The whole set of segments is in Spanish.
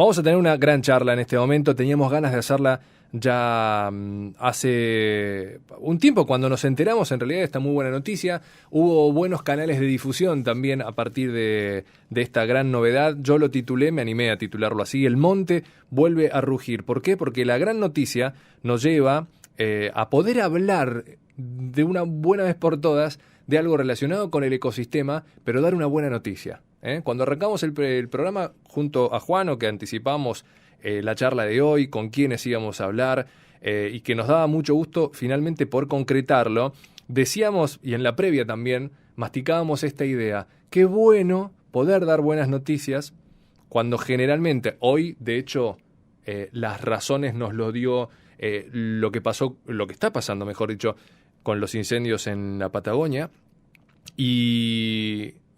Vamos a tener una gran charla en este momento. Teníamos ganas de hacerla ya hace un tiempo. Cuando nos enteramos, en realidad, de esta muy buena noticia, hubo buenos canales de difusión también a partir de esta gran novedad. Yo lo titulé, me animé a titularlo así: El monte vuelve a rugir. ¿Por qué? Porque la gran noticia nos lleva a poder hablar de una buena vez por todas de algo relacionado con el ecosistema, pero dar una buena noticia. Cuando arrancamos el programa junto a Juano, que anticipamos la charla de hoy, con quienes íbamos a hablar, y que nos daba mucho gusto finalmente por concretarlo, decíamos, y en la previa también, masticábamos esta idea: qué bueno poder dar buenas noticias cuando generalmente, hoy de hecho las razones nos lo dio lo que pasó, lo que está pasando, mejor dicho, con los incendios en la Patagonia.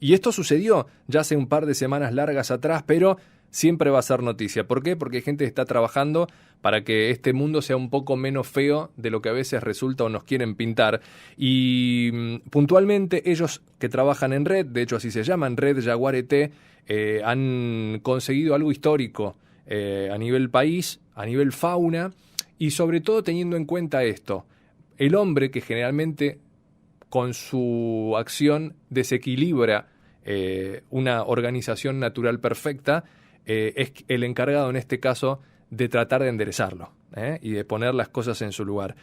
Y esto sucedió ya hace un par de semanas largas atrás, pero siempre va a ser noticia. ¿Por qué? Porque hay gente que está trabajando para que este mundo sea un poco menos feo de lo que a veces resulta o nos quieren pintar. Y puntualmente ellos que trabajan en Red, de hecho así se llaman, Red Yaguareté, han conseguido algo histórico a nivel país, a nivel fauna, y sobre todo teniendo en cuenta esto: el hombre, que generalmente con su acción desequilibra una organización natural perfecta, es el encargado en este caso de tratar de enderezarlo y de poner las cosas en su lugar.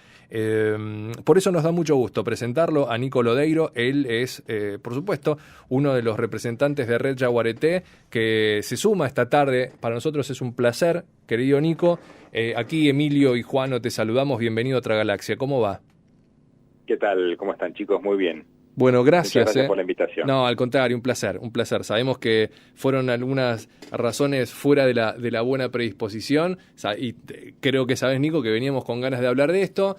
Por eso nos da mucho gusto presentarlo a Nico Lodeiro. Él es, por supuesto, uno de los representantes de Red Yaguareté, que se suma esta tarde. Para nosotros es un placer, querido Nico. Aquí Emilio y Juano te saludamos. Bienvenido a otra galaxia. ¿Cómo va? ¿Qué tal? ¿Cómo están, chicos? Muy bien. Bueno, gracias. Muchas gracias por la invitación. No, al contrario, un placer, un placer. Sabemos que fueron algunas razones fuera de la buena predisposición, y creo que sabes, Nico, que veníamos con ganas de hablar de esto.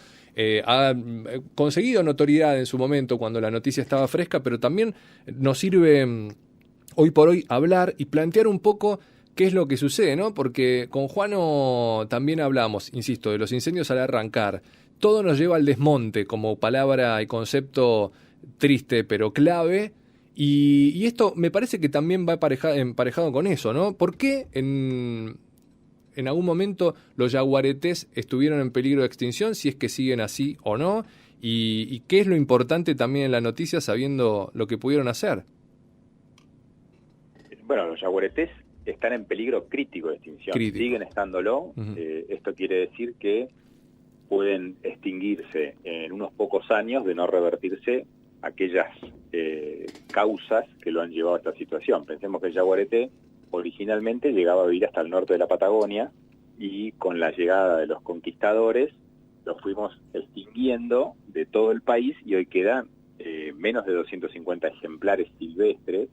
Ha conseguido notoriedad en su momento cuando la noticia estaba fresca, pero también nos sirve hoy por hoy hablar y plantear un poco qué es lo que sucede, ¿no? Porque con Juano también hablamos, insisto, de los incendios al arrancar. Todo nos lleva al desmonte como palabra y concepto triste pero clave, y esto me parece que también va emparejado con eso, ¿no? ¿Por qué en algún momento los yaguaretés estuvieron en peligro de extinción, si es que siguen así o no? ¿Y qué es lo importante también en la noticia, sabiendo lo que pudieron hacer? Bueno, los yaguaretés están en peligro crítico de extinción. Siguen estándolo. Uh-huh. Esto quiere decir que pueden extinguirse en unos pocos años de no revertirse aquellas causas que lo han llevado a esta situación. Pensemos que el yaguareté originalmente llegaba a vivir hasta el norte de la Patagonia, y con la llegada de los conquistadores los fuimos extinguiendo de todo el país, y hoy quedan menos de 250 ejemplares silvestres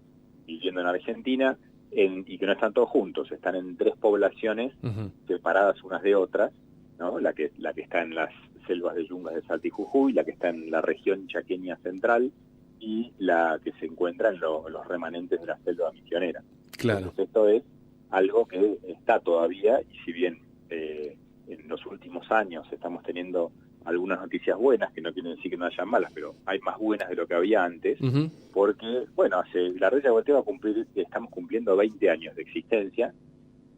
viviendo en Argentina, y que no están todos juntos, están en 3 poblaciones uh-huh. separadas unas de otras, ¿no? La que está en las selvas de Yungas de Salta y Jujuy, la que está en la región chaqueña central, y la que se encuentra en los remanentes de la selva misionera. Claro. Entonces esto es algo que está todavía, y si bien en los últimos años estamos teniendo algunas noticias buenas, que no quieren decir que no hayan malas, pero hay más buenas de lo que había antes, uh-huh. porque, bueno, la Red Yaguareté estamos cumpliendo 20 años de existencia,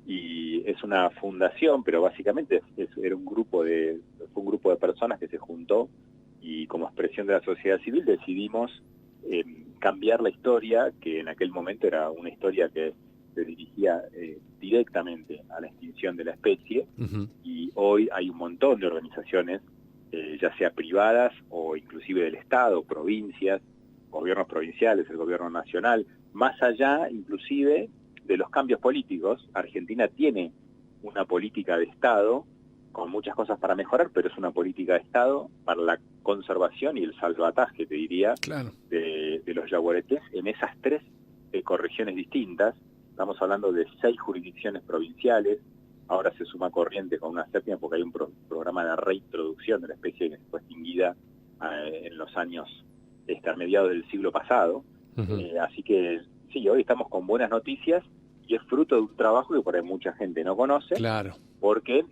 y es una fundación, pero básicamente era un grupo de personas que se juntó, y como expresión de la sociedad civil decidimos cambiar la historia, que en aquel momento era una historia que se dirigía directamente a la extinción de la especie, uh-huh. y hoy hay un montón de organizaciones, ya sea privadas o inclusive del Estado, provincias, gobiernos provinciales, el gobierno nacional, más allá inclusive de los cambios políticos. Argentina tiene una política de Estado con muchas cosas para mejorar, pero es una política de Estado para la conservación y el salvataje, te diría, claro. de los yaguaretés en esas 3 ecorregiones distintas. Estamos hablando de 6 jurisdicciones provinciales. Ahora se suma Corrientes con una 7ª, porque hay un programa de reintroducción de la especie que fue extinguida en los años a mediados del siglo pasado. Uh-huh. Así que sí, hoy estamos con buenas noticias, y es fruto de un trabajo que por ahí mucha gente no conoce, claro. porque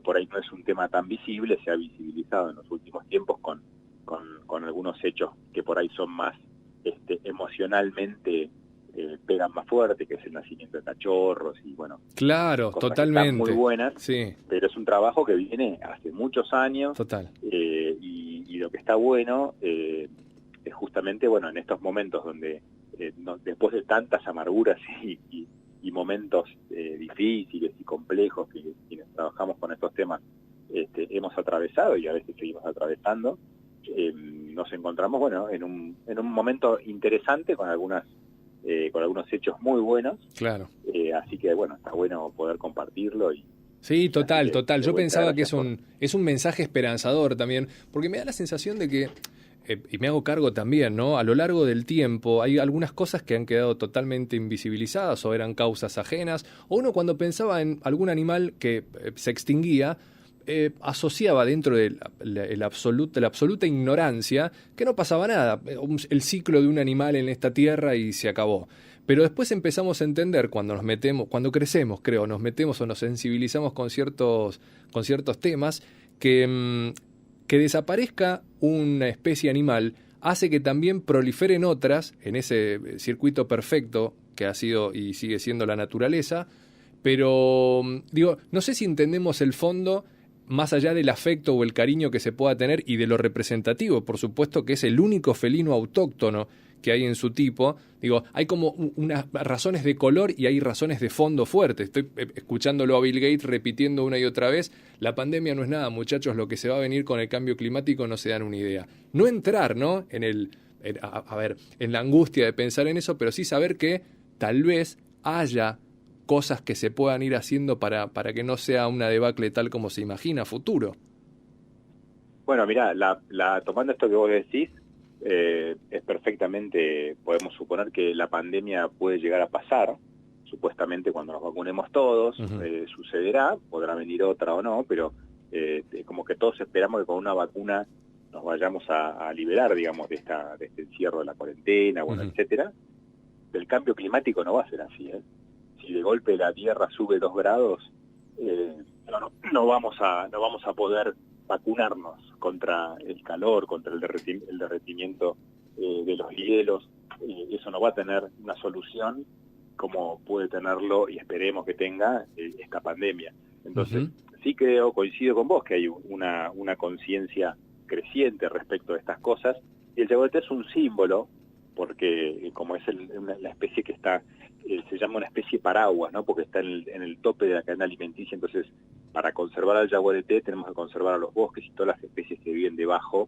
por ahí no es un tema tan visible, se ha visibilizado en los últimos tiempos con algunos hechos que por ahí son más emocionalmente pegan más fuerte, que es el nacimiento de cachorros y bueno, Claro, cosas totalmente. que están muy buenas, Sí, pero es un trabajo que viene hace muchos años, total. y lo que está bueno es justamente, bueno, en estos momentos donde después de tantas amarguras y momentos difíciles y complejos que quienes trabajamos con estos temas hemos atravesado y a veces seguimos atravesando, nos encontramos, bueno, en un momento interesante con algunos hechos muy buenos. Claro. Así que, bueno, está bueno poder compartirlo. Sí, total, así que, total. de Yo vuelta, pensaba que gracias es un mensaje esperanzador también, porque me da la sensación de que, y me hago cargo también, ¿no? A lo largo del tiempo hay algunas cosas que han quedado totalmente invisibilizadas o eran causas ajenas, o uno cuando pensaba en algún animal que se extinguía, asociaba dentro de la absoluta ignorancia que no pasaba nada, el ciclo de un animal en esta tierra y se acabó. Pero después empezamos a entender cuando nos metemos, cuando crecemos, creo, nos metemos o nos sensibilizamos con ciertos temas, que desaparezca una especie animal hace que también proliferen otras en ese circuito perfecto que ha sido y sigue siendo la naturaleza. Pero digo, no sé si entendemos el fondo más allá del afecto o el cariño que se pueda tener y de lo representativo, por supuesto que es el único felino autóctono que hay en su tipo. Digo, hay como unas razones de color y hay razones de fondo fuertes. Estoy escuchándolo a Bill Gates repitiendo una y otra vez, la pandemia no es nada, muchachos, lo que se va a venir con el cambio climático no se dan una idea. No entrar, ¿no? En la angustia de pensar en eso, pero sí saber que tal vez haya cosas que se puedan ir haciendo para que no sea una debacle tal como se imagina a futuro. Bueno, mirá, tomando esto que vos decís, es perfectamente, podemos suponer que la pandemia puede llegar a pasar, supuestamente cuando nos vacunemos todos, sucederá, podrá venir otra o no, pero como que todos esperamos que con una vacuna nos vayamos a liberar, digamos, de este encierro de la cuarentena, bueno, etcétera. Del cambio climático no va a ser así, ¿eh? Si de golpe la Tierra sube 2 grados, no vamos a poder vacunarnos contra el calor, contra el derretimiento de los hielos. Eso no va a tener una solución como puede tenerlo, y esperemos que tenga, esta pandemia. Entonces, sí coincido con vos que hay una conciencia creciente respecto a estas cosas, y el yaguareté es un símbolo, porque como es la especie que está, se llama una especie paraguas, ¿no? Porque está en el tope de la cadena alimenticia. Entonces, para conservar al yaguareté tenemos que conservar a los bosques y todas las especies que viven debajo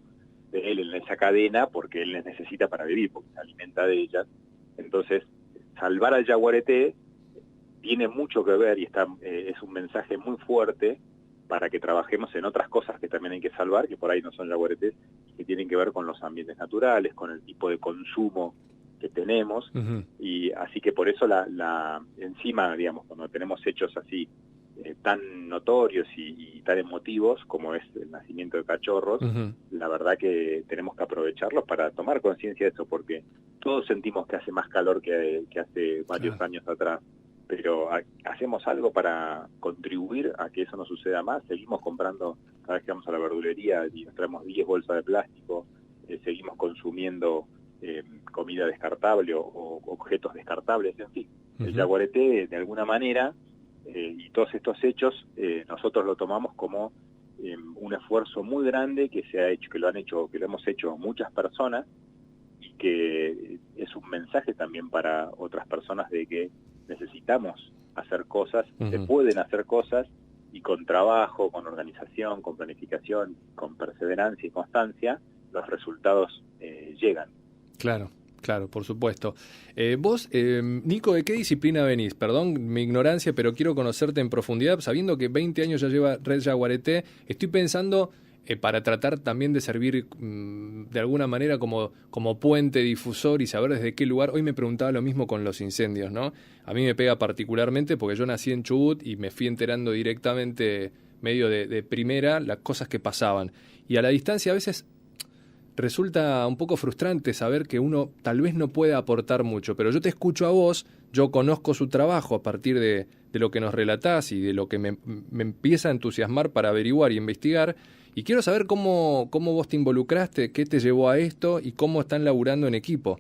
de él en esa cadena, porque él les necesita para vivir, porque se alimenta de ellas. Entonces, salvar al yaguareté tiene mucho que ver y es un mensaje muy fuerte para que trabajemos en otras cosas que también hay que salvar, que por ahí no son yaguaretés, que tienen que ver con los ambientes naturales, con el tipo de consumo que tenemos. Y así que por eso encima, digamos, cuando tenemos hechos así tan notorios y tan emotivos como es el nacimiento de cachorros, la verdad que tenemos que aprovecharlos para tomar conciencia de eso, porque todos sentimos que hace más calor que hace varios años atrás, pero hacemos algo para contribuir a que eso no suceda más. Seguimos comprando, cada vez que vamos a la verdulería y nos traemos 10 bolsas de plástico, seguimos consumiendo comida descartable o objetos descartables, en fin. El yaguareté, de alguna manera, y todos estos hechos, nosotros lo tomamos como un esfuerzo muy grande que se ha hecho, que lo hemos hecho muchas personas, y que es un mensaje también para otras personas de que necesitamos hacer cosas, se pueden hacer cosas, y con trabajo, con organización, con planificación, con perseverancia y constancia, los resultados llegan. Claro, claro, por supuesto. Vos, Nico, ¿de qué disciplina venís? Perdón mi ignorancia, pero quiero conocerte en profundidad, sabiendo que 20 años ya lleva Red Yaguareté. Estoy pensando, para tratar también de servir de alguna manera como puente difusor y saber desde qué lugar. Hoy me preguntaba lo mismo con los incendios, ¿no? A mí me pega particularmente porque yo nací en Chubut y me fui enterando directamente, medio de primera, las cosas que pasaban. Y a la distancia a veces resulta un poco frustrante saber que uno tal vez no puede aportar mucho, pero yo te escucho a vos, yo conozco su trabajo a partir de lo que nos relatás y de lo que me empieza a entusiasmar para averiguar y investigar, y quiero saber cómo vos te involucraste, qué te llevó a esto y cómo están laburando en equipo.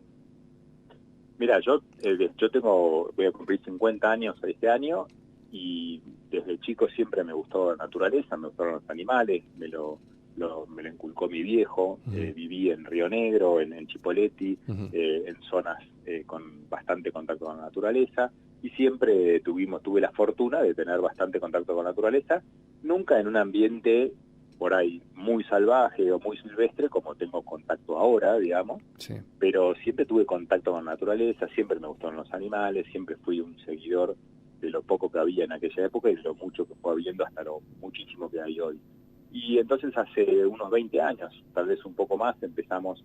Mira, yo voy a cumplir 50 años este año y desde chico siempre me gustó la naturaleza, me gustaron los animales, me lo inculcó mi viejo. Viví en Río Negro, en Chipoleti, en zonas con bastante contacto con la naturaleza, y siempre tuve la fortuna de tener bastante contacto con la naturaleza, nunca en un ambiente por ahí muy salvaje o muy silvestre como tengo contacto ahora, digamos, Sí. pero siempre tuve contacto con la naturaleza, siempre me gustaron los animales, siempre fui un seguidor de lo poco que había en aquella época y de lo mucho que fue habiendo hasta lo muchísimo que hay hoy. Y entonces hace unos 20 años, tal vez un poco más, empezamos,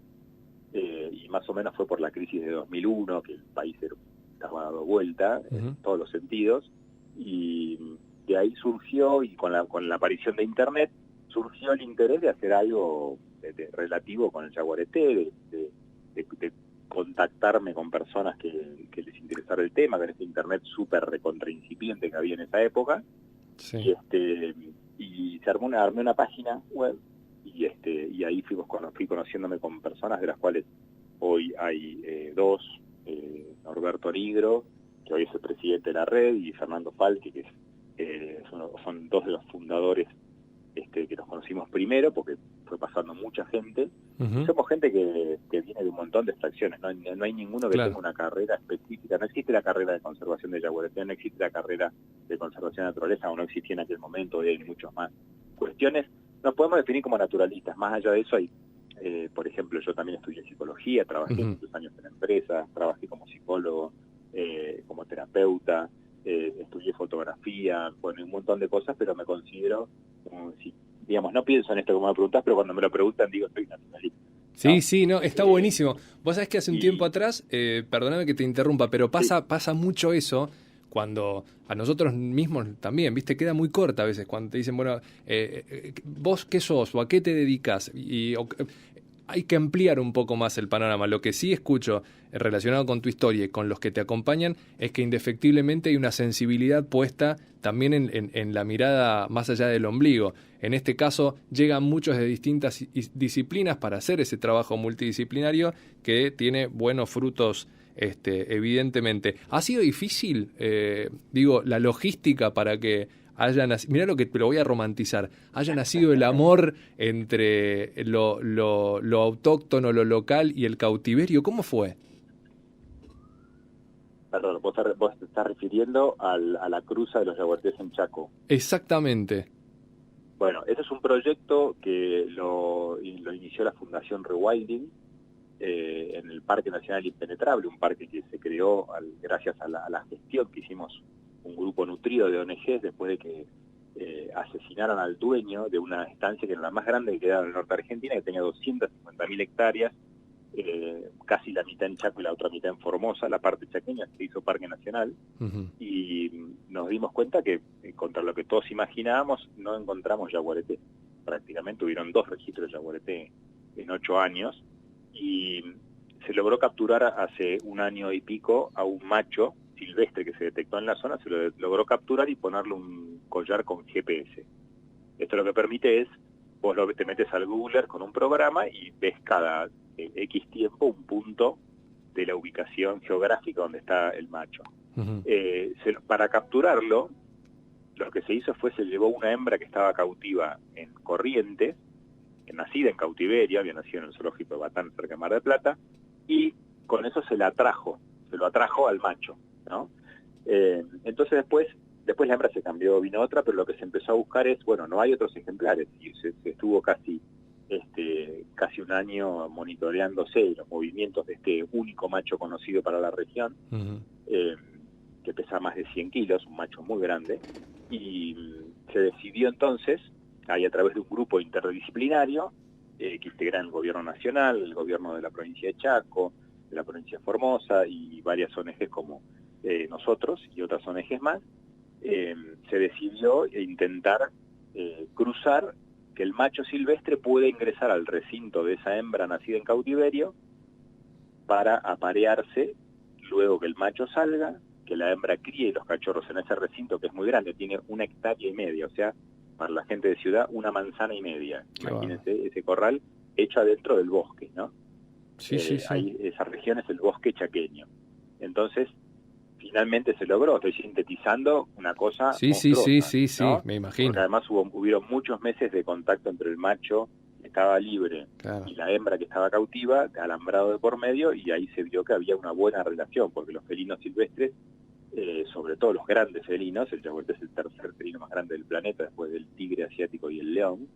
y más o menos fue por la crisis de 2001, que el país estaba dando vuelta en todos los sentidos, y de ahí surgió, y con la aparición de Internet, surgió el interés de hacer algo relativo con el yaguareté, de contactarme con personas que les interesara el tema, con este Internet súper recontraincipiente que había en esa época. Sí. Y armé una página web y ahí fui conociéndome con personas, de las cuales hoy hay dos, Norberto Nigro, que hoy es el presidente de la red, y Fernando Falque, que son dos de los fundadores que nos conocimos primero, porque fue pasando mucha gente. Somos gente que viene de un montón de extracciones, no hay ninguno que tenga una carrera específica. No existe la carrera de conservación de yaguareté, no existe la carrera de conservación de naturaleza, o no existía en aquel momento, y hay muchas más cuestiones. Nos podemos definir como naturalistas. Más allá de eso hay, por ejemplo, yo también estudié psicología, trabajé muchos años en empresas, trabajé como psicólogo, como terapeuta, estudié fotografía, bueno, un montón de cosas, pero me considero, digamos, no pienso en esto como me preguntás, pero cuando me lo preguntan digo, soy naturalista. Sí, ¿no? sí, no, está buenísimo. Vos sabés que hace un tiempo atrás, perdóname que te interrumpa, pero pasa mucho eso cuando a nosotros mismos también, ¿viste? Queda muy corta a veces cuando te dicen, bueno, ¿vos qué sos o a qué te dedicas? Hay que ampliar un poco más el panorama. Lo que sí escucho relacionado con tu historia y con los que te acompañan es que indefectiblemente hay una sensibilidad puesta también en la mirada más allá del ombligo. En este caso llegan muchos de distintas disciplinas para hacer ese trabajo multidisciplinario que tiene buenos frutos, evidentemente. ¿Ha sido difícil, la logística para que mirá lo que te lo voy a romantizar, haya nacido el amor entre lo autóctono, lo local y el cautiverio? ¿Cómo fue? Perdón, vos te estás refiriendo a la cruza de los yaguaretés en Chaco. Exactamente. Bueno, ese es un proyecto que lo inició la Fundación Rewilding en el Parque Nacional Impenetrable, un parque que se creó gracias a la gestión que hicimos un grupo nutrido de ONGs después de que asesinaron al dueño de una estancia que era la más grande que quedaba en el norte de Argentina, que tenía 250.000 hectáreas, casi la mitad en Chaco y la otra mitad en Formosa. La parte chaqueña se hizo Parque Nacional, y nos dimos cuenta que contra lo que todos imaginábamos no encontramos yaguareté. Prácticamente hubieron 2 registros de yaguareté en 8 años, y se logró capturar hace un año y pico a un macho silvestre que se detectó en la zona. Se lo logró capturar y ponerle un collar con GPS. Esto lo que permite es, vos te metes al Googler con un programa y ves cada X tiempo un punto de la ubicación geográfica donde está el macho. Para capturarlo, lo que se hizo fue, se llevó una hembra que estaba cautiva en Corrientes, nacida en cautiverio, había nacido en el zoológico de Batán, cerca de Mar del Plata, y con eso se lo atrajo al macho, ¿no? Entonces después la hembra se cambió, vino otra, pero lo que se empezó a buscar es, bueno, no hay otros ejemplares, y se estuvo casi un año monitoreándose los movimientos de este único macho conocido para la región, que pesa más de 100 kilos, un macho muy grande, y se decidió entonces, ahí a través de un grupo interdisciplinario, que integra el gobierno nacional, el gobierno de la provincia de Chaco, de la provincia de Formosa, y varias ONGs como nosotros y otras ONGs más, se decidió intentar cruzar, que el macho silvestre pueda ingresar al recinto de esa hembra nacida en cautiverio para aparearse luego que el macho salga, que la hembra críe los cachorros en ese recinto, que es muy grande, tiene 1,5 hectáreas, o sea, para la gente de ciudad, 1,5 manzanas. Imagínense ese corral hecho adentro del bosque, ¿no? Sí. Ahí, esa región es el bosque chaqueño. Entonces, finalmente se logró. Estoy sintetizando una cosa Sí, monstruosa, ¿no? me imagino. Porque además hubieron muchos meses de contacto entre el macho que estaba libre Claro. y la hembra que estaba cautiva, alambrado de por medio, y ahí se vio que había una buena relación, porque los felinos silvestres, sobre todo los grandes felinos, el jaguarete es el tercer felino más grande del planeta después del tigre asiático y el león,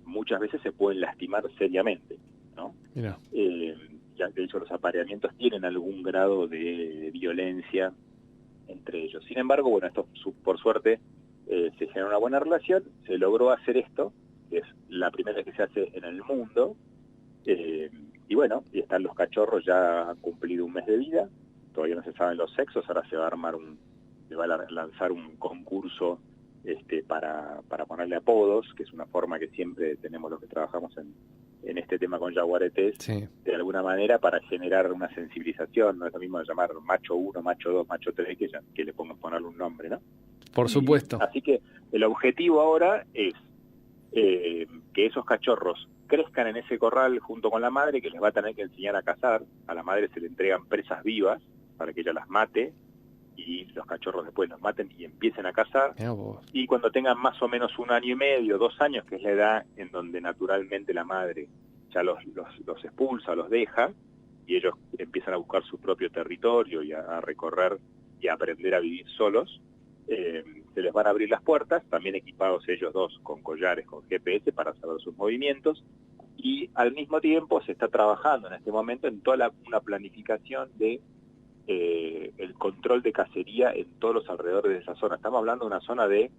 muchas veces se pueden lastimar seriamente, ¿no? Mira. Ya de hecho los apareamientos tienen algún grado de violencia entre ellos. Sin embargo, bueno, esto por suerte se generó una buena relación, se logró hacer esto, que es la primera vez que se hace en el mundo, y bueno, y están los cachorros, ya han cumplido un mes de vida, todavía no se saben los sexos, ahora se va a armar se va a lanzar un concurso para ponerle apodos, que es una forma que siempre tenemos los que trabajamos en este tema con jaguaretes, Sí. de alguna manera para generar una sensibilización. No es lo mismo de llamar macho 1, macho 2, macho 3, que le pongas ponerle un nombre, ¿no? Por supuesto. Así que el objetivo ahora es que esos cachorros crezcan en ese corral junto con la madre, que les va a tener que enseñar a cazar. A la madre se le entregan presas vivas para que ella las mate, y los cachorros después los maten y empiecen a cazar. Mirá vos. Y cuando tengan más o menos 1 año y medio, 2 años, que es la edad en donde naturalmente la madre ya los expulsa, los deja, y ellos empiezan a buscar su propio territorio y a recorrer y a aprender a vivir solos, se les van a abrir las puertas, también equipados ellos dos con collares, con GPS para saber sus movimientos, y al mismo tiempo se está trabajando en este momento en toda una planificación de el control de cacería en todos los alrededores de esa zona. Estamos hablando de una zona de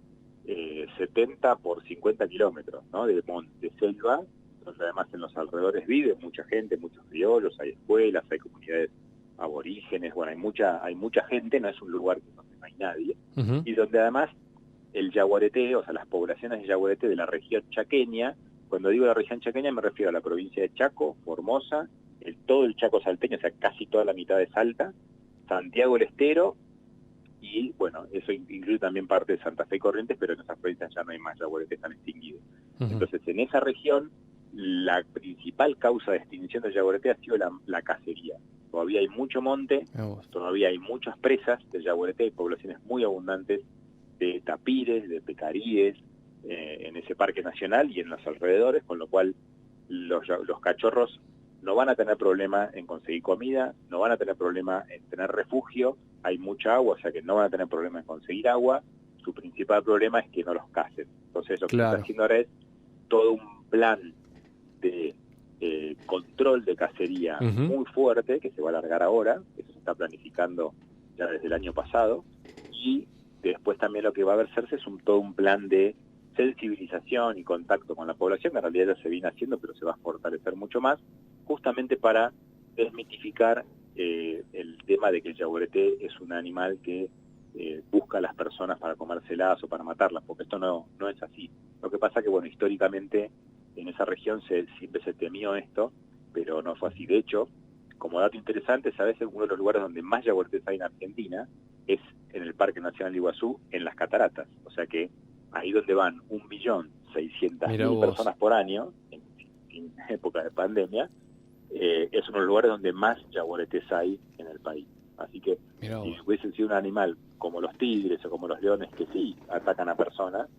70 por 50 kilómetros, ¿no? De selva, donde además en los alrededores vive mucha gente, muchos criollos, hay escuelas, hay comunidades aborígenes, bueno, hay mucha gente, no es un lugar donde no hay nadie, Uh-huh. y donde además el jaguarete, o sea, las poblaciones de jaguarete de la región chaqueña, cuando digo la región chaqueña me refiero a la provincia de Chaco, Formosa, todo el Chaco salteño, o sea, casi toda la mitad de Salta, Santiago del Estero, y bueno, eso incluye también parte de Santa Fe y Corrientes, pero en esas provincias ya no hay más jaguaretes, están extinguidos. Uh-huh. Entonces, en esa región, la principal causa de extinción del jaguarete ha sido la cacería. Todavía hay mucho monte, todavía hay muchas presas de jaguarete, hay poblaciones muy abundantes de tapires, de pecaríes, en ese parque nacional y en los alrededores, con lo cual los cachorros no van a tener problema en conseguir comida, no van a tener problema en tener refugio, hay mucha agua, o sea que no van a tener problema en conseguir agua, su principal problema es que no los cacen. Entonces lo que se está haciendo ahora es todo un plan de control de cacería muy fuerte, que se va a alargar ahora, eso se está planificando ya desde el año pasado, y después también lo que va a hacerse es todo un plan de sensibilización y contacto con la población, que en realidad ya se viene haciendo, pero se va a fortalecer mucho más, justamente para desmitificar el tema de que el jaguarete es un animal que busca a las personas para comérselas o para matarlas, porque esto no es así. Lo que pasa que, bueno, históricamente en esa región siempre se temió esto, pero no fue así. De hecho, como dato interesante, ¿sabes? Uno de los lugares donde más jaguaretes hay en Argentina es en el Parque Nacional de Iguazú, en las cataratas. O sea que ahí donde van 1.600.000 personas por año, en época de pandemia, es uno de los lugares donde más jaguaretes hay en el país. Así que si hubiese sido un animal como los tigres o como los leones, que sí atacan a personas,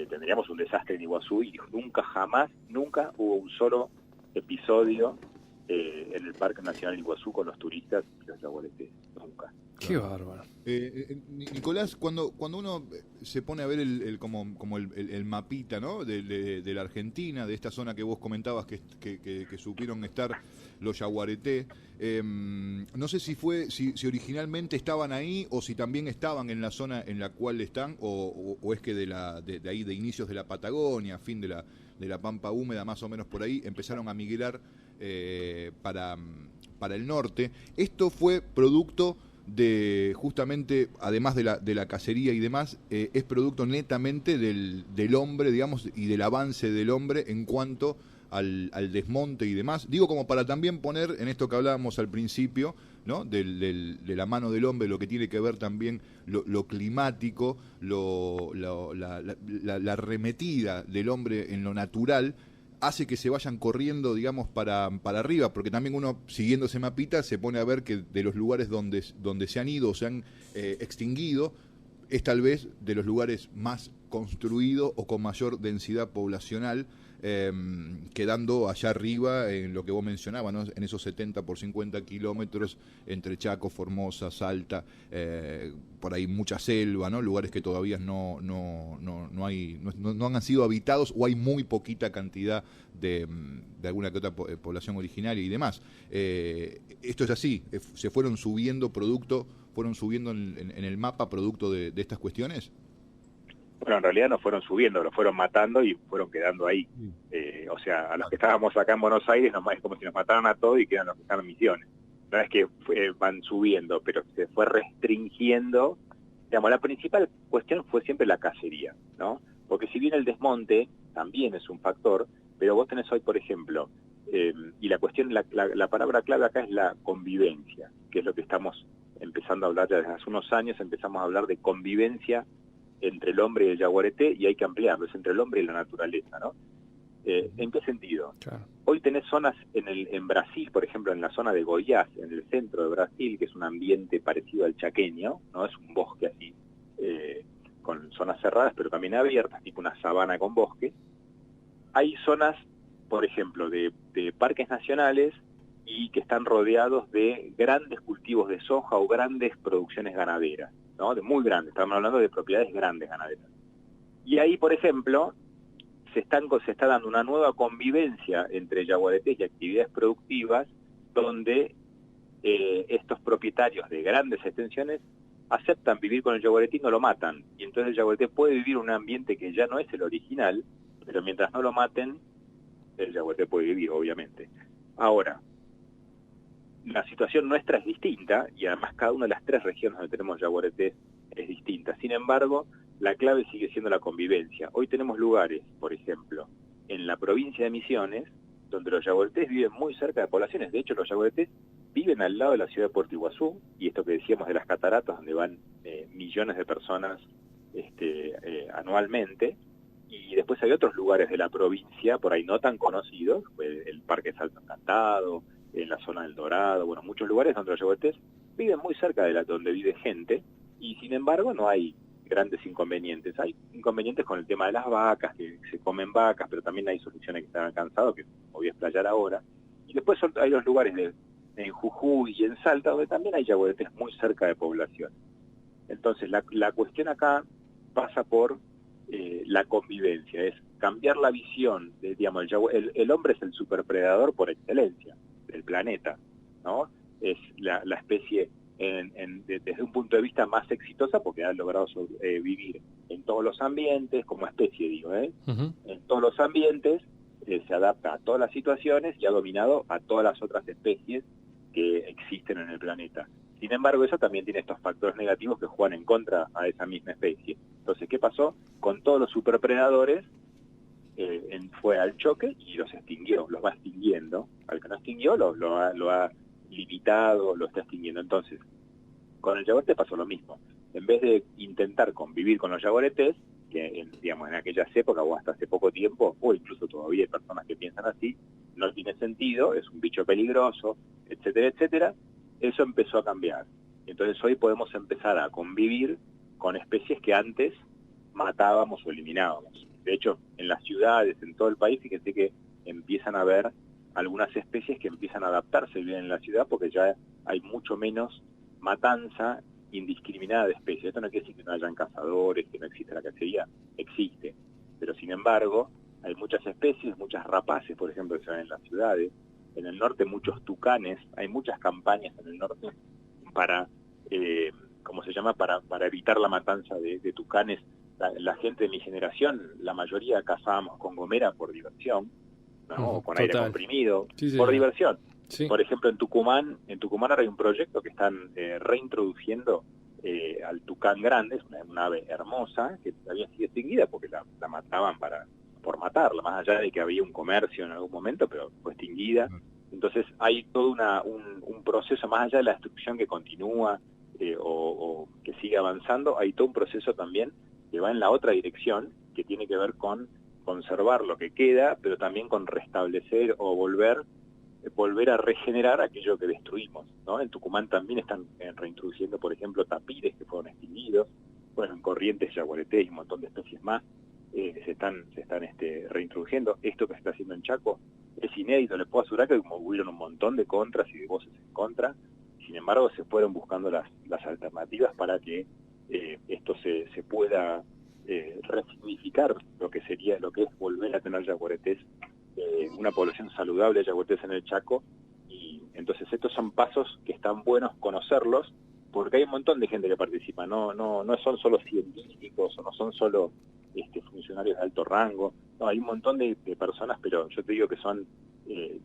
tendríamos un desastre en Iguazú, y nunca hubo un solo episodio en el Parque Nacional de Iguazú con los turistas y los jaguaretes. Nunca. Qué bárbaro. Nicolás, cuando uno se pone a ver el mapita, ¿no? de la Argentina, de esta zona que vos comentabas que supieron estar los jaguareté, no sé si originalmente estaban ahí o si también estaban en la zona en la cual están, o es que de ahí, de inicios de la Patagonia, fin de la Pampa húmeda, más o menos por ahí, empezaron a migrar para el norte. Esto fue producto de, justamente, además de la cacería y demás, es producto netamente del hombre, digamos, y del avance del hombre en cuanto al desmonte y demás. Digo, como para también poner en esto que hablábamos al principio, ¿no? De la mano del hombre, lo que tiene que ver también lo climático, la arremetida del hombre en lo natural, hace que se vayan corriendo, digamos, para arriba, porque también uno, siguiendo ese mapita, se pone a ver que de los lugares donde se han ido o se han extinguido, es tal vez de los lugares más construidos o con mayor densidad poblacional, quedando allá arriba en lo que vos mencionabas, ¿no? En esos 70 por 50 kilómetros entre Chaco, Formosa, Salta, por ahí mucha selva, ¿no? Lugares que todavía no han sido habitados, o hay muy poquita cantidad de alguna que otra población originaria y demás. Esto es así, se fueron subiendo en el mapa producto de estas cuestiones. Bueno, en realidad no fueron subiendo, lo fueron matando y fueron quedando ahí. O sea, a los que estábamos acá en Buenos Aires, nomás es como si nos mataran a todos y quedan los que están en Misiones. No es que van subiendo, pero se fue restringiendo. Digamos, la principal cuestión fue siempre la cacería, ¿no? Porque si bien el desmonte también es un factor, pero vos tenés hoy, por ejemplo, y la cuestión, la palabra clave acá es la convivencia, que es lo que estamos empezando a hablar ya desde hace unos años. Empezamos a hablar de convivencia entre el hombre y el yaguareté, y hay que ampliarlo, es entre el hombre y la naturaleza, ¿no? ¿En qué sentido? Claro. Hoy tenés zonas en Brasil, por ejemplo, en la zona de Goiás, en el centro de Brasil, que es un ambiente parecido al chaqueño, ¿no? Es un bosque así, con zonas cerradas, pero también abiertas, tipo una sabana con bosque. Hay zonas, por ejemplo, de parques nacionales y que están rodeados de grandes cultivos de soja o grandes producciones ganaderas, ¿no? De muy grandes, estamos hablando de propiedades grandes ganaderas. Y ahí, por ejemplo, se está dando una nueva convivencia entre yaguaretés y actividades productivas, donde estos propietarios de grandes extensiones aceptan vivir con el yaguareté y no lo matan. Y entonces el yaguareté puede vivir en un ambiente que ya no es el original, pero mientras no lo maten, el yaguareté puede vivir, obviamente. Ahora, la situación nuestra es distinta, y además cada una de las 3 regiones donde tenemos yaguaretés es distinta. Sin embargo, la clave sigue siendo la convivencia. Hoy tenemos lugares, por ejemplo, en la provincia de Misiones, donde los yaguaretés viven muy cerca de poblaciones. De hecho, los yaguaretés viven al lado de la ciudad de Puerto Iguazú, y esto que decíamos de las cataratas, donde van millones de personas anualmente. Y después hay otros lugares de la provincia, por ahí no tan conocidos, el Parque Salto Encantado, en la zona del Dorado, bueno, muchos lugares donde los yaguaretés viven muy cerca de donde vive gente, y sin embargo no hay grandes inconvenientes. Hay inconvenientes con el tema de las vacas, que se comen vacas, pero también hay soluciones que están alcanzadas, que voy a explayar ahora. Y después hay los lugares en Jujuy y en Salta, donde también hay yaguaretés muy cerca de población. Entonces la cuestión acá pasa por la convivencia, es cambiar la visión de, digamos, el hombre es el superpredador por excelencia del planeta, ¿no? Es la especie desde un punto de vista más exitosa, porque ha logrado vivir en todos los ambientes, como especie digo, Uh-huh. en todos los ambientes, se adapta a todas las situaciones y ha dominado a todas las otras especies que existen en el planeta. Sin embargo, eso también tiene estos factores negativos que juegan en contra a esa misma especie. Entonces, ¿qué pasó? Con todos los superpredadores, fue al choque y los extinguió, los va extinguiendo. Al que no extinguió, lo ha limitado, lo está extinguiendo. Entonces, con el yaguareté pasó lo mismo. En vez de intentar convivir con los yaguaretés, que digamos en aquellas épocas o hasta hace poco tiempo, o incluso todavía hay personas que piensan así, no tiene sentido, es un bicho peligroso, etcétera, etcétera, eso empezó a cambiar. Entonces hoy podemos empezar a convivir con especies que antes matábamos o eliminábamos. De hecho, en las ciudades, en todo el país, fíjense que empiezan a haber algunas especies que empiezan a adaptarse bien en la ciudad, porque ya hay mucho menos matanza indiscriminada de especies. Esto no quiere decir que no hayan cazadores, que no existe la cacería, existe. Pero sin embargo, hay muchas especies, muchas rapaces, por ejemplo, que se ven en las ciudades. En el norte muchos tucanes, hay muchas campañas en el norte para, ¿cómo se llama?, para evitar la matanza de tucanes. La gente de mi generación, la mayoría cazábamos con gomera por diversión, ¿no? O con aire comprimido, sí, por diversión. Sí. Por ejemplo, en Tucumán ahora hay un proyecto que están reintroduciendo al tucán grande, es una ave hermosa, que había sido extinguida porque la mataban por matarla, más allá de que había un comercio en algún momento, pero fue extinguida. Entonces hay todo un proceso, más allá de la destrucción que continúa o que sigue avanzando, hay todo un proceso también que va en la otra dirección, que tiene que ver con conservar lo que queda, pero también con restablecer o volver a regenerar aquello que destruimos, ¿no? En Tucumán también están reintroduciendo, por ejemplo, tapires que fueron extinguidos, bueno, en Corrientes, yaguareté y un montón de especies más se están reintroduciendo. Esto que se está haciendo en Chaco es inédito, les puedo asegurar que como hubieron un montón de contras y de voces en contra, sin embargo se fueron buscando las alternativas para que esto se pueda resignificar lo que es volver a tener yaguaretés, una población saludable de yaguaretés en el Chaco. Y entonces estos son pasos que están buenos conocerlos, porque hay un montón de gente que participa, no son solo científicos o no son solo funcionarios de alto rango, no, hay un montón de personas, pero yo te digo que son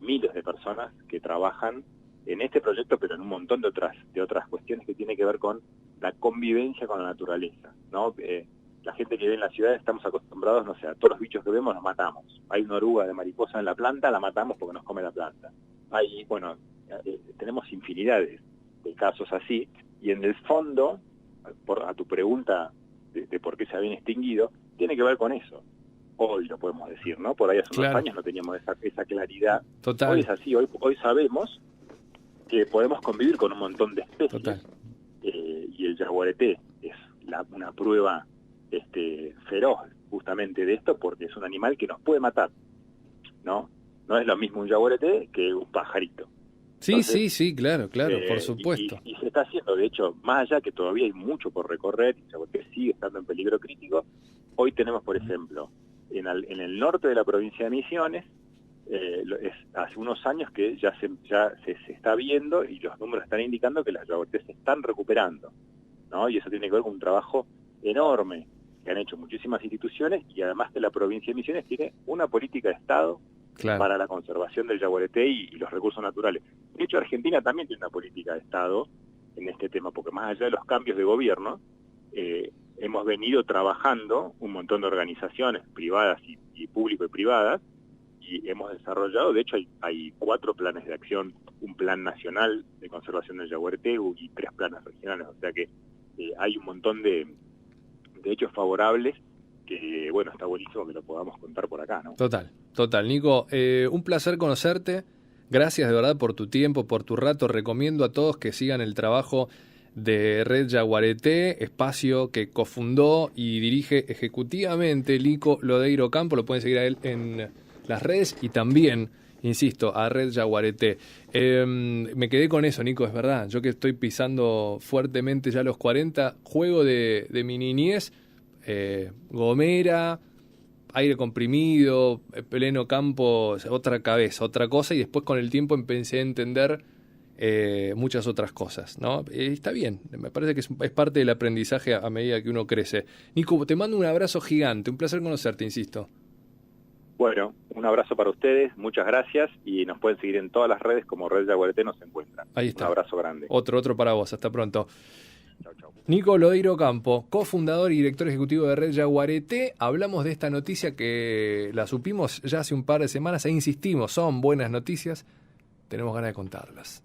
miles de personas que trabajan en este proyecto, pero en un montón de otras cuestiones que tienen que ver con la convivencia con la naturaleza, ¿no? La gente que vive en la ciudad estamos acostumbrados, no sé, a todos los bichos que vemos los matamos. Hay una oruga de mariposa en la planta, la matamos porque nos come la planta. Tenemos infinidad de casos así, y en el fondo, a tu pregunta de por qué se habían extinguido, tiene que ver con eso. Hoy lo podemos decir, ¿no? Por ahí hace unos años no teníamos esa claridad. Total. Hoy es así, hoy sabemos que podemos convivir con un montón de especies. Total. Y el yaguareté es una prueba feroz justamente de esto, porque es un animal que nos puede matar, ¿no? No es lo mismo un yaguareté que un pajarito. Entonces, sí, claro, por supuesto. Y se está haciendo, de hecho, más allá que todavía hay mucho por recorrer, el yaguareté sigue estando en peligro crítico. Hoy tenemos, por ejemplo, en el norte de la provincia de Misiones, hace unos años que ya se está viendo y los números están indicando que las yaguaretés se están recuperando, ¿no? Y eso tiene que ver con un trabajo enorme que han hecho muchísimas instituciones, y además que la provincia de Misiones tiene una política de Estado para la conservación del yaguareté y los recursos naturales. De hecho, Argentina también tiene una política de Estado en este tema, porque más allá de los cambios de gobierno, hemos venido trabajando un montón de organizaciones privadas y público y privadas, y hemos desarrollado, de hecho hay 4 planes de acción, un plan nacional de conservación del yaguareté y 3 planes regionales, o sea que hay un montón de hechos favorables que, bueno, está buenísimo que lo podamos contar por acá, ¿no? Total. Nico, un placer conocerte. Gracias de verdad por tu tiempo, por tu rato. Recomiendo a todos que sigan el trabajo de Red Yaguareté, espacio que cofundó y dirige ejecutivamente Nico Lodeiro Campo. Lo pueden seguir a él en las redes y también, insisto, a Red Yaguareté. Me quedé con eso, Nico, es verdad. Yo que estoy pisando fuertemente ya los 40, juego de mi niñez, gomera, aire comprimido, pleno campo, otra cabeza, otra cosa, y después con el tiempo empecé a entender muchas otras cosas, ¿no? Está bien, me parece que es parte del aprendizaje a medida que uno crece. Nico, te mando un abrazo gigante, un placer conocerte, insisto. Bueno, un abrazo para ustedes, muchas gracias, y nos pueden seguir en todas las redes como Red Yaguareté nos encuentran. Ahí está. Un abrazo grande. Otro para vos, hasta pronto. Chau. Nico Lodeiro Campo, cofundador y director ejecutivo de Red Yaguareté. Hablamos de esta noticia que la supimos ya hace un par de semanas e insistimos, son buenas noticias, tenemos ganas de contarlas.